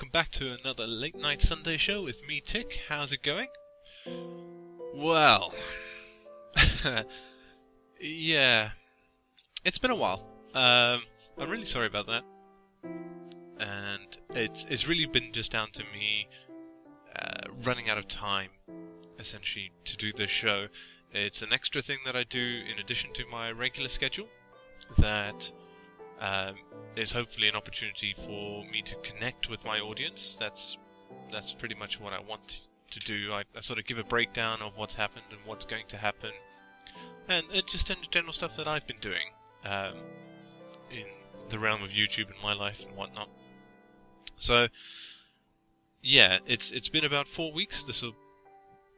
welcome back to another Late Night Sunday show with me, Tick. How's it going? Well, yeah, it's been a while. I'm really sorry about that, and it's really been just down to me running out of time, essentially, to do this show. It's an extra thing that I do in addition to my regular schedule that is hopefully an opportunity for me to connect with my audience. That's pretty much what I want to do. I sort of give a breakdown of what's happened and what's going to happen, and just general stuff that I've been doing in the realm of YouTube and my life and whatnot. So yeah, it's been about 4 weeks.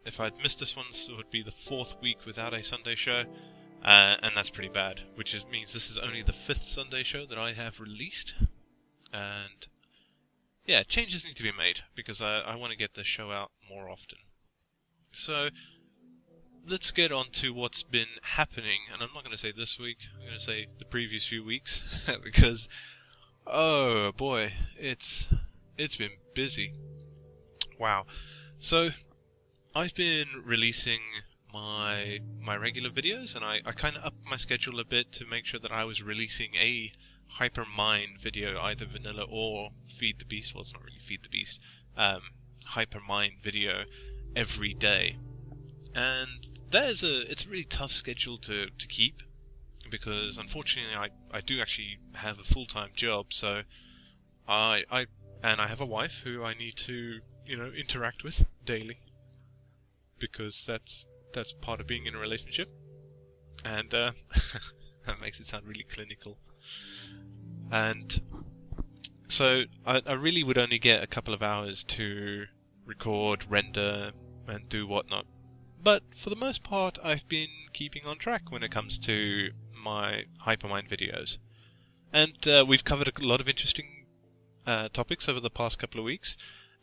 If I'd missed this one, this would be the 4th week without a Sunday show. And that's pretty bad, which means this is only the 5th Sunday show that I have released. And yeah, changes need to be made, because I want to get this show out more often. So let's get on to what's been happening. And I'm not going to say this week, I'm going to say the previous few weeks, because, oh boy, it's been busy. Wow. So I've been releasing my regular videos, and I kind of upped my schedule a bit to make sure that I was releasing a Hypermind video, either vanilla or Feed the Beast. Well, it's not really Feed the Beast. Hypermind video every day, and it's a really tough schedule to keep, because unfortunately I do actually have a full-time job, so I have a wife who I need to interact with daily, because that's part of being in a relationship, and that makes it sound really clinical. And so I really would only get a couple of hours to record, render, and do whatnot. But for the most part, I've been keeping on track when it comes to my Hypermind videos. And we've covered a lot of interesting topics over the past couple of weeks,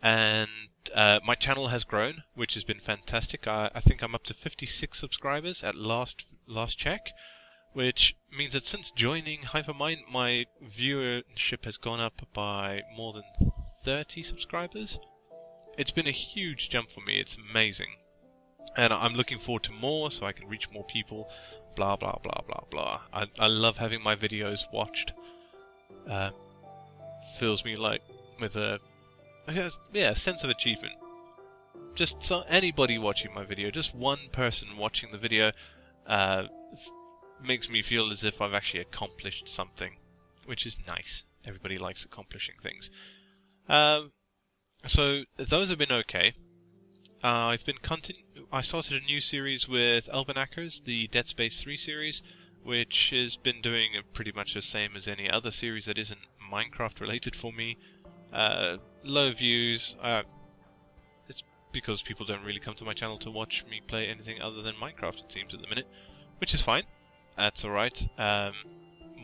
and my channel has grown, which has been fantastic. I think I'm up to 56 subscribers at last check, which means that since joining Hypermind, my viewership has gone up by more than 30 subscribers. It's been a huge jump for me. It's amazing, and I'm looking forward to more, so I can reach more people. Blah blah blah blah blah. I love having my videos watched. Fills me with a sense of achievement. Just so anybody watching my video, just one person watching the video, makes me feel as if I've actually accomplished something, which is nice. Everybody likes accomplishing things. So those have been okay. I started a new series with Elvenackers, the Dead Space 3 series, which has been doing pretty much the same as any other series that isn't Minecraft related for me. Low views. It's because people don't really come to my channel to watch me play anything other than Minecraft, it seems, at the minute, which is fine. That's alright.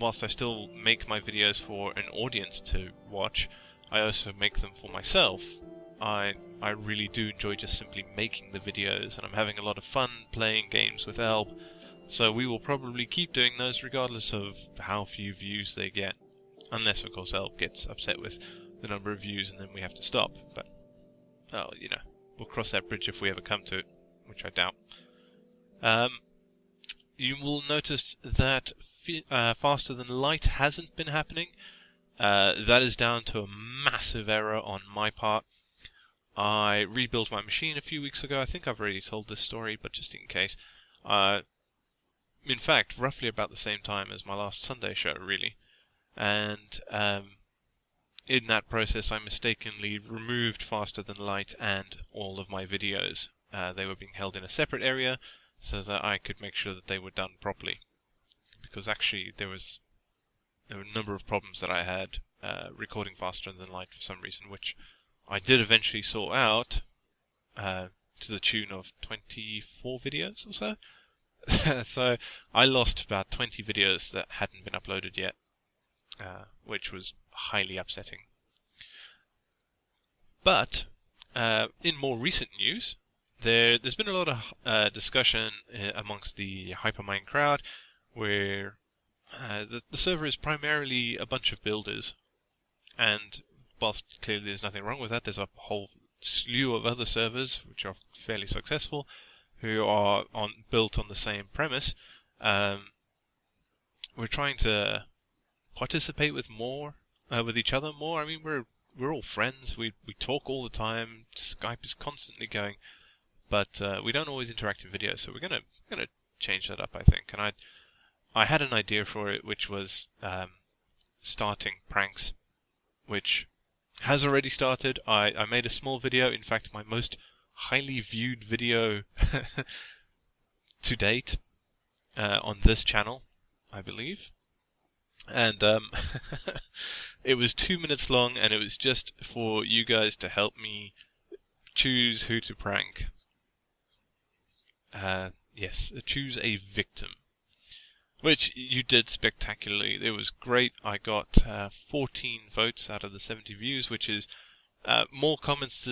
Whilst I still make my videos for an audience to watch, I also make them for myself. I really do enjoy just simply making the videos, and I'm having a lot of fun playing games with Elb, so we will probably keep doing those regardless of how few views they get. Unless, of course, Elb gets upset with the number of views and then we have to stop. But, well, we'll cross that bridge if we ever come to it, which I doubt. You will notice that Faster Than Light hasn't been happening. That is down to a massive error on my part. I rebuilt my machine a few weeks ago. I think I've already told this story, but just in case. In fact, roughly about the same time as my last Sunday show, really. And in that process, I mistakenly removed Faster Than Light and all of my videos. They were being held in a separate area so that I could make sure that they were done properly. Because actually, there were a number of problems that I had recording Faster Than Light for some reason, which I did eventually sort out to the tune of 24 videos or so. So I lost about 20 videos that hadn't been uploaded yet. Which was highly upsetting. But in more recent news, there's been a lot of discussion amongst the Hypermind crowd, where the server is primarily a bunch of builders, and whilst clearly there's nothing wrong with that, there's a whole slew of other servers which are fairly successful who are built on the same premise. We're trying to participate with each other more. I mean, we're all friends. We talk all the time. Skype is constantly going, but we don't always interact in video. So we're gonna change that up, I think. And I had an idea for it, which was starting pranks, which has already started. I made a small video. In fact, my most highly viewed video to date on this channel, I believe. And it was 2 minutes long, and it was just for you guys to help me choose who to prank. Yes, choose a victim, which you did spectacularly. It was great. I got 14 votes out of the 70 views, which is more comments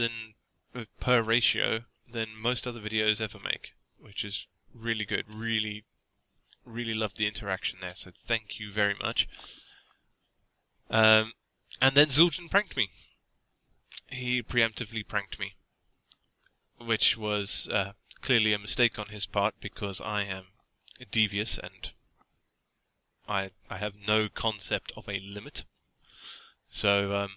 per ratio than most other videos ever make, which is really good. Really loved the interaction there, so thank you very much. And then Zul'jin pranked me. He preemptively pranked me, which was clearly a mistake on his part, because I am devious and I have no concept of a limit. So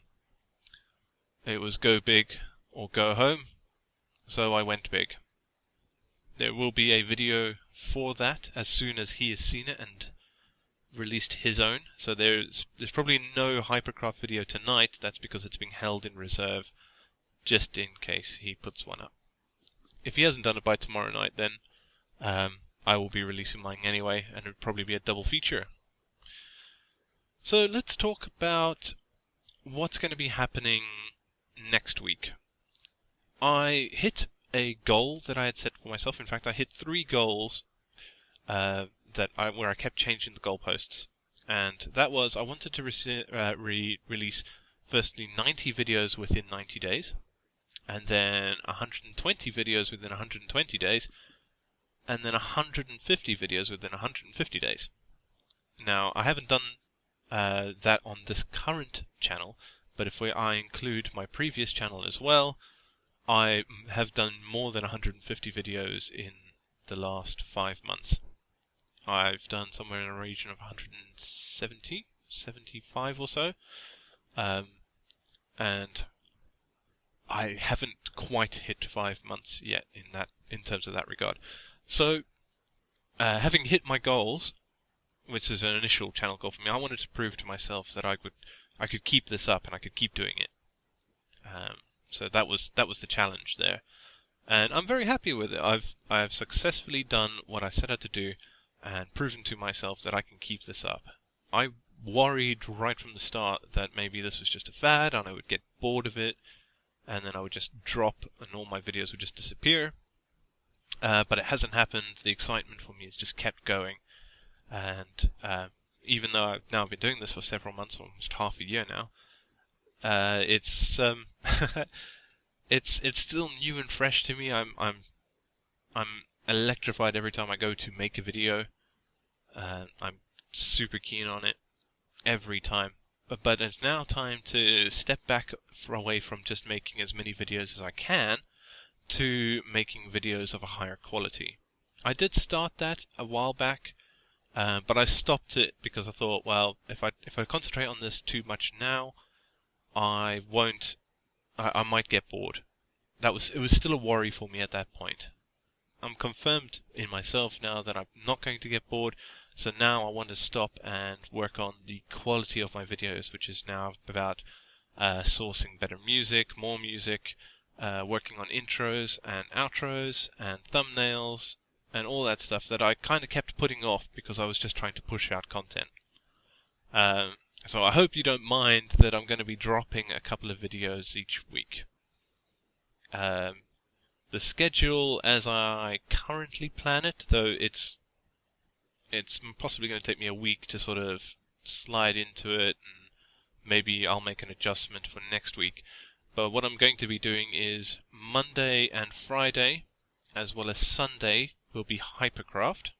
it was go big or go home, so I went big. There will be a video for that as soon as he has seen it and released his own. So there's probably no Hypercraft video tonight. That's because it's being held in reserve just in case he puts one up. If he hasn't done it by tomorrow night, then I will be releasing mine anyway, and it would probably be a double feature. So let's talk about what's going to be happening next week. I hit a goal that I had set for myself. In fact, I hit 3 goals where I kept changing the goalposts, and that was I wanted to release firstly 90 videos within 90 days, and then 120 videos within 120 days, and then 150 videos within 150 days. Now, I haven't done that on this current channel, but if I include my previous channel as well, I have done more than 150 videos in the last 5 months. I've done somewhere in a region of 170, 75 or so, and I haven't quite hit 5 months yet in terms of that regard. So, having hit my goals, which is an initial channel goal for me, I wanted to prove to myself that I could keep this up and I could keep doing it. So that was the challenge there, and I'm very happy with it. I have successfully done what I set out to do, and proven to myself that I can keep this up. I worried right from the start that maybe this was just a fad and I would get bored of it, and then I would just drop and all my videos would just disappear. But it hasn't happened. The excitement for me has just kept going, and even though I've now been doing this for several months, almost half a year now, it's it's still new and fresh to me. I'm electrified every time I go to make a video. I'm super keen on it every time. But it's now time to step back away from just making as many videos as I can to making videos of a higher quality. I did start that a while back, but I stopped it because I thought, well, if I concentrate on this too much now, I might get bored. It was still a worry for me at that point. I'm confirmed in myself now that I'm not going to get bored, so now I want to stop and work on the quality of my videos, which is now about sourcing better music, more music, working on intros and outros and thumbnails and all that stuff that I kind of kept putting off because I was just trying to push out content. So I hope you don't mind that I'm going to be dropping a couple of videos each week. The schedule as I currently plan it, though it's possibly going to take me a week to sort of slide into it, and maybe I'll make an adjustment for next week. But what I'm going to be doing is Monday and Friday, as well as Sunday, will be Hypercraft.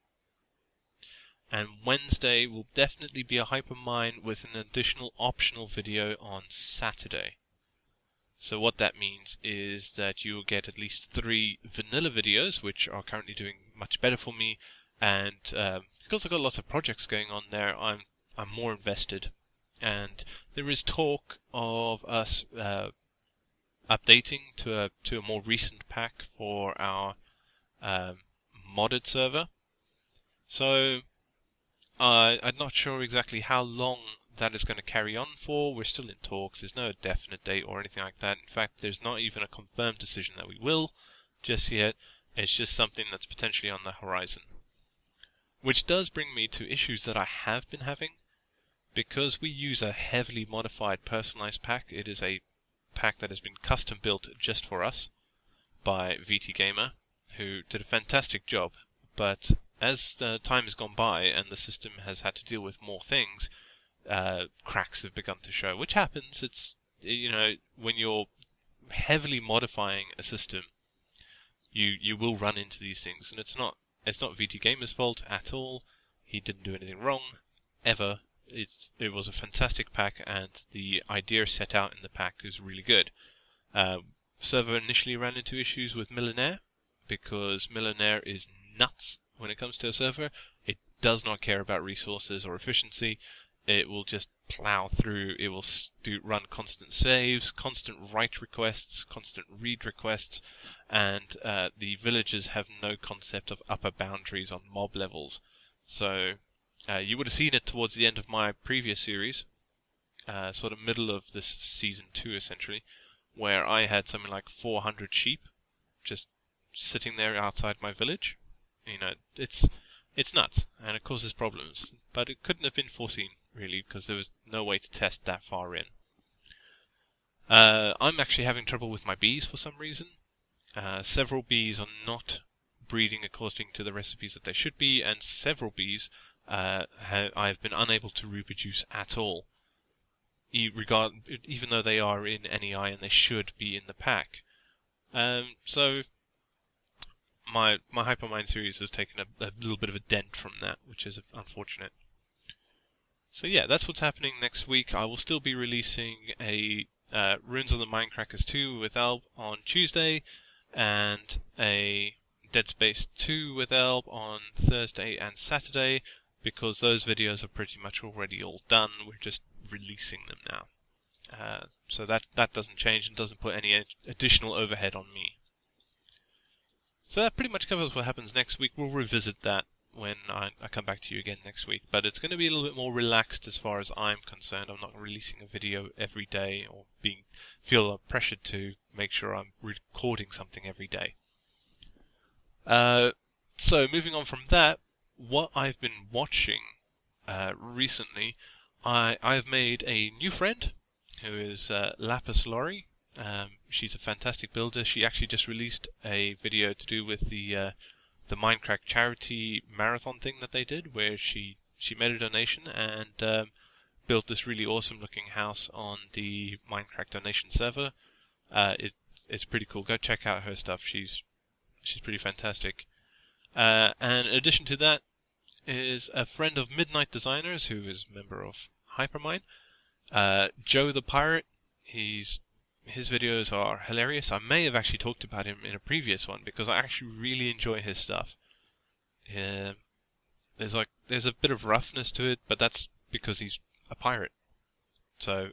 And Wednesday will definitely be a Hypermine with an additional optional video on Saturday. So what that means is that you will get at least 3 vanilla videos, which are currently doing much better for me, and because I've got lots of projects going on there, I'm more invested. And there is talk of us updating to a more recent pack for our modded server. So I'm not sure exactly how long that is going to carry on for. We're still in talks. There's no definite date or anything like that. In fact, there's not even a confirmed decision that we will just yet. It's just something that's potentially on the horizon. Which does bring me to issues that I have been having. Because we use a heavily modified personalized pack, it is a pack that has been custom built just for us by VT Gamer, who did a fantastic job. But as time has gone by and the system has had to deal with more things, cracks have begun to show, which happens. It's, you know, when you're heavily modifying a system, you will run into these things, and it's not VT Gamer's fault at all. He didn't do anything wrong ever. It was a fantastic pack, and the idea set out in the pack is really good. Server initially ran into issues with Millionaire, because Millionaire is nuts when it comes to a server. It does not care about resources or efficiency. It will just plow through. It will run constant saves, constant write requests, constant read requests, and the villagers have no concept of upper boundaries on mob levels. So you would have seen it towards the end of my previous series, sort of middle of this season 2 essentially, where I had something like 400 sheep just sitting there outside my village. You know, it's nuts, and it causes problems, but it couldn't have been foreseen, really, because there was no way to test that far in. I'm actually having trouble with my bees for some reason. Several bees are not breeding according to the recipes that they should be, and several bees I've been unable to reproduce at all, even though they are in NEI and they should be in the pack. So my Hypermine series has taken a little bit of a dent from that, which is unfortunate. So yeah, that's what's happening next week. I will still be releasing a Runes of the Mindcrackers 2 with Elb on Tuesday, and a Dead Space 2 with Elb on Thursday and Saturday, because those videos are pretty much already all done. We're just releasing them now. So that doesn't change and doesn't put any additional overhead on me. So that pretty much covers what happens next week. We'll revisit that when I come back to you again next week. But it's going to be a little bit more relaxed as far as I'm concerned. I'm not releasing a video every day or feel pressured to make sure I'm recording something every day. So moving on from that, what I've been watching recently, I've made a new friend who is Lapis Lori. She's a fantastic builder. She actually just released a video to do with the Minecraft charity marathon thing that they did, where she made a donation and built this really awesome looking house on the Minecraft donation server. It's pretty cool. Go check out her stuff. She's pretty fantastic. And in addition to that is a friend of Midnight Designers, who is a member of Hypermine, Joe the Pirate. His videos are hilarious. I may have actually talked about him in a previous one, because I actually really enjoy his stuff. There's a bit of roughness to it, but that's because he's a pirate. So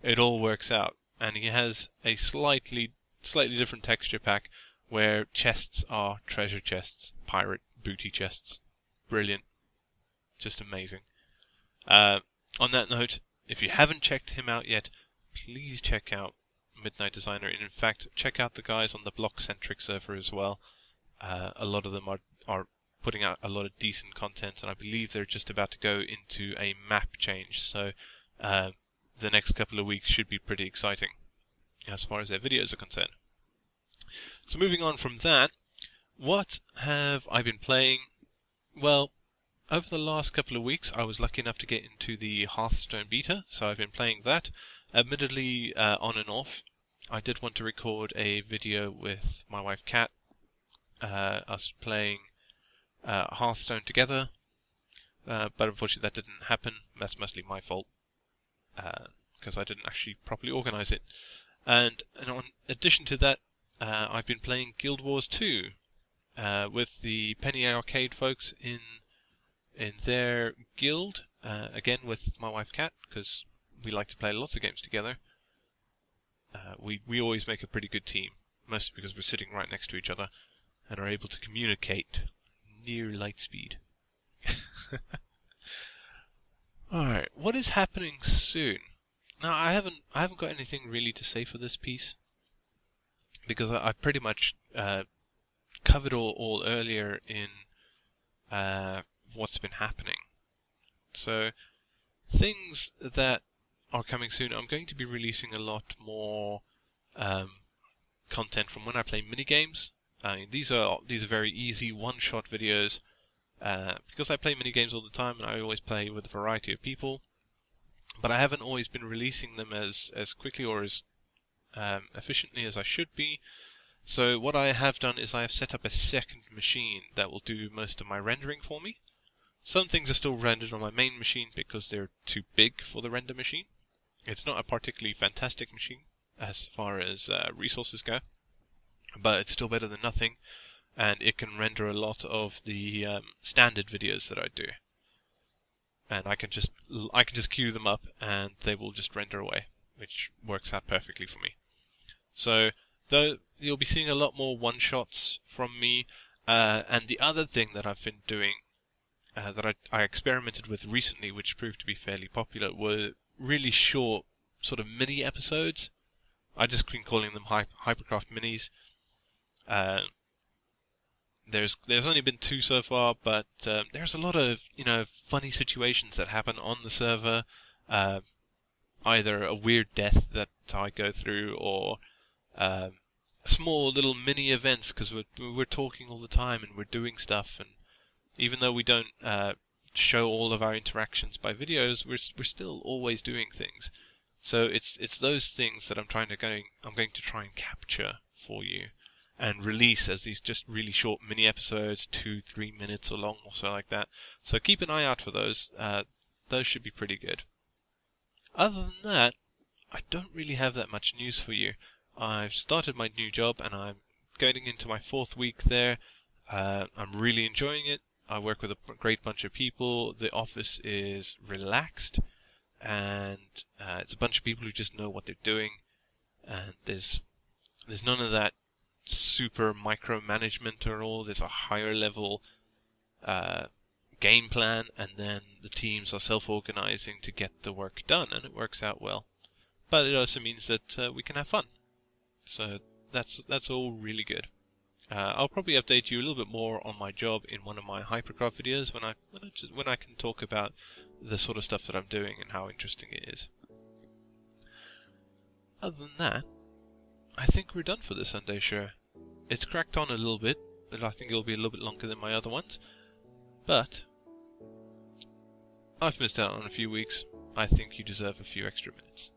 it all works out. And he has a slightly different texture pack, where chests are treasure chests, pirate booty chests. Brilliant. Just amazing. On that note, if you haven't checked him out yet, please check out Midnight Designer, and in fact, check out the guys on the Block-centric server as well. A lot of them are putting out a lot of decent content, and I believe they're just about to go into a map change, so the next couple of weeks should be pretty exciting as far as their videos are concerned. So moving on from that, what have I been playing? Well, over the last couple of weeks I was lucky enough to get into the Hearthstone beta, so I've been playing that. Admittedly, on and off. I did want to record a video with my wife Kat, us playing Hearthstone together, but unfortunately that didn't happen. That's mostly my fault, because I didn't actually properly organise it. And in addition to that, I've been playing Guild Wars 2 with the Penny Arcade folks in their guild, again with my wife Kat, because we like to play lots of games together. We always make a pretty good team, mostly because we're sitting right next to each other and are able to communicate near light speed. Alright, what is happening soon? Now, I haven't got anything really to say for this piece, because I pretty much covered all earlier in what's been happening. So, things that are coming soon, I'm going to be releasing a lot more content from when I play minigames. These are very easy one-shot videos, because I play minigames all the time and I always play with a variety of people, but I haven't always been releasing them as quickly or as efficiently as I should be. So what I have done is I have set up a second machine that will do most of my rendering for me. Some things are still rendered on my main machine because they're too big for the render machine. It's not a particularly fantastic machine as far as resources go, but it's still better than nothing, and it can render a lot of the standard videos that I do. And I can just queue them up and they will just render away, which works out perfectly for me. So though you'll be seeing a lot more one-shots from me, and the other thing that I've been doing that I experimented with recently, which proved to be fairly popular, were really short sort of mini episodes. I just been calling them Hypercraft Minis. There's only been 2 so far, but there's a lot of funny situations that happen on the server. Either a weird death that I go through, or small little mini events, because we're talking all the time and we're doing stuff, and even though we don't show all of our interactions by videos, we're still always doing things. So it's those things that I'm going to try and capture for you and release as these just really short mini episodes, 2-3 minutes or long or so like that. So keep an eye out for those. Those should be pretty good. Other than that, I don't really have that much news for you. I've started my new job and I'm going into my 4th week there. I'm really enjoying it. I work with a great bunch of people. The office is relaxed, and it's a bunch of people who just know what they're doing. And there's none of that super micromanagement or all. There's a higher level game plan, and then the teams are self-organizing to get the work done, and it works out well. But it also means that we can have fun. So that's all really good. I'll probably update you a little bit more on my job in one of my Hypercraft videos when I can talk about the sort of stuff that I'm doing and how interesting it is. Other than that, I think we're done for the Sunday show. It's cracked on a little bit, but I think it'll be a little bit longer than my other ones. But I've missed out on a few weeks. I think you deserve a few extra minutes.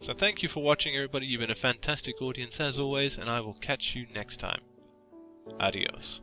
So thank you for watching, everybody. You've been a fantastic audience as always, and I will catch you next time. Adios.